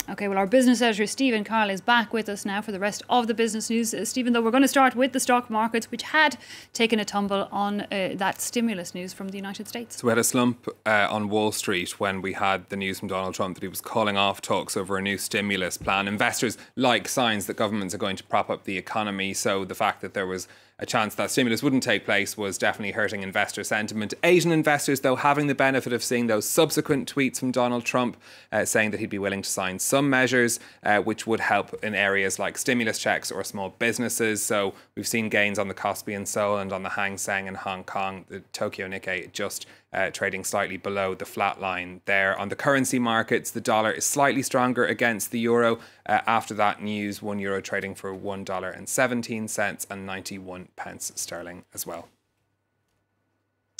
OK, well, our business editor, Stephen Carroll, is back with us now for the rest of the business news. Stephen, though, we're going to start with the stock markets, which had taken a tumble on that stimulus news from the United States. So we had a slump on Wall Street when we had the news from Donald Trump that he was calling off talks over a new stimulus plan. Investors like signs that governments are going to prop up the economy. So the fact that there was a chance that stimulus wouldn't take place was definitely hurting investor sentiment. Asian investors, though, having the benefit of seeing those subsequent tweets from Donald Trump saying that he'd be willing to sign some measures which would help in areas like stimulus checks or small businesses. So we've seen gains on the Kospi in Seoul and on the Hang Seng in Hong Kong. The Tokyo Nikkei just trading slightly below the flat line there. On the currency markets, the dollar is slightly stronger against the euro. After that news, €1 trading for $1.17 and 91 pence sterling as well.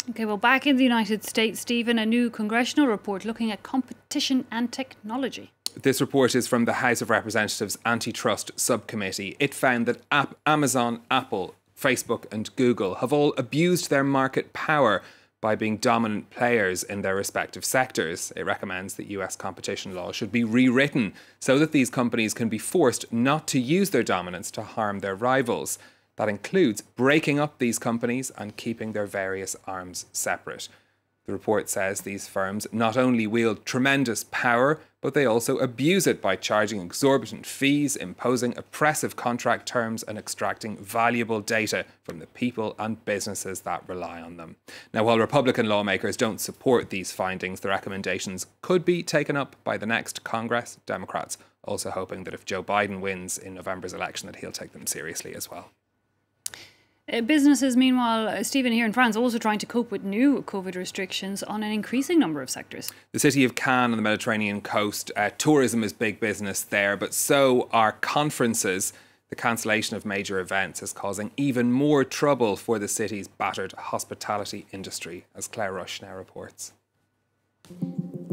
OK, well, back in the United States, Stephen, a new congressional report looking at competition and technology. This report is from the House of Representatives Antitrust Subcommittee. It found that Amazon, Apple, Facebook and Google have all abused their market power by being dominant players in their respective sectors. It recommends that US competition law should be rewritten so that these companies can be forced not to use their dominance to harm their rivals. That includes breaking up these companies and keeping their various arms separate. The report says these firms not only wield tremendous power, but they also abuse it by charging exorbitant fees, imposing oppressive contract terms and extracting valuable data from the people and businesses that rely on them. Now, while Republican lawmakers don't support these findings, the recommendations could be taken up by the next Congress. Democrats also hoping that if Joe Biden wins in November's election, that he'll take them seriously as well. Businesses, meanwhile, Stephen, here in France, also trying to cope with new COVID restrictions on an increasing number of sectors. The city of Cannes on the Mediterranean coast, tourism is big business there, but so are conferences. The cancellation of major events is causing even more trouble for the city's battered hospitality industry, as Claire Rush now reports.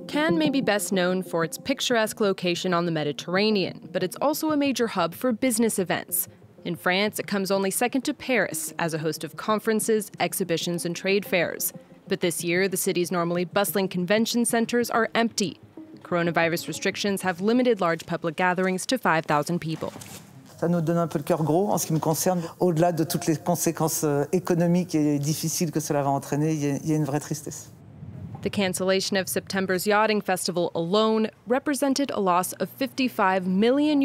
Cannes may be best known for its picturesque location on the Mediterranean, but it's also a major hub for business events. In France, it comes only second to Paris as a host of conferences, exhibitions, and trade fairs. But this year, the city's normally bustling convention centers are empty. Coronavirus restrictions have limited large public gatherings to 5,000 people. Ça nous donne un peu le cœur gros en ce qui me concerne. Au-delà de toutes les conséquences économiques et difficiles que cela va entraîner, il y a une vraie tristesse. The cancellation of September's yachting festival alone represented a loss of €55 million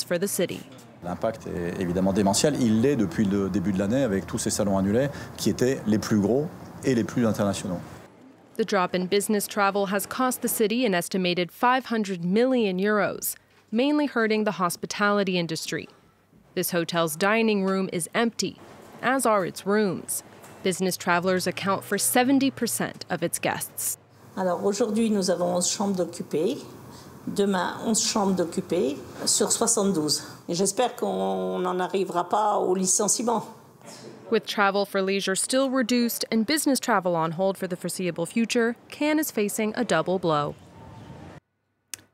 for the city. L'impact est évidemment démentiel. Il l'est depuis le début de l'année avec tous ces salons annulés qui étaient les plus gros et les plus internationaux. The drop in business travel has cost the city an estimated €500 million, mainly hurting the hospitality industry. This hotel's dining room is empty, as are its rooms. Business travelers account for 70% of its guests. Alors aujourd'hui, nous avons 11 chambres d'occupées. Demain, 11 chambres d'occupées sur 72. Et j'espère qu'on n'en arrivera pas au licenciement. With travel for leisure still reduced and business travel on hold for the foreseeable future, Cannes is facing a double blow.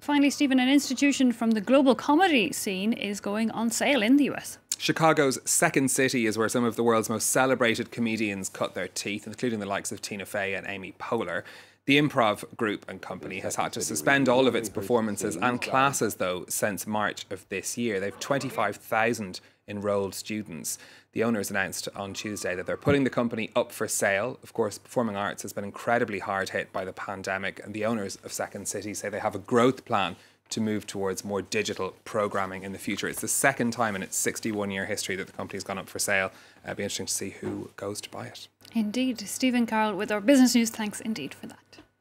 Finally, Stephen, an institution from the global comedy scene is going on sale in the US. Chicago's Second City is where some of the world's most celebrated comedians cut their teeth, including the likes of Tina Fey and Amy Poehler. The Improv Group and Company has had to suspend all of its performances and classes, though, since March of this year. They've 25,000 enrolled students. The owners announced on Tuesday that they're putting the company up for sale. Of course, performing arts has been incredibly hard hit by the pandemic, and the owners of Second City say they have a growth plan to move towards more digital programming in the future. It's the second time in its 61-year history that the company's gone up for sale. It'll be interesting to see who goes to buy it. Indeed. Stephen Carroll with our business news. Thanks indeed for that.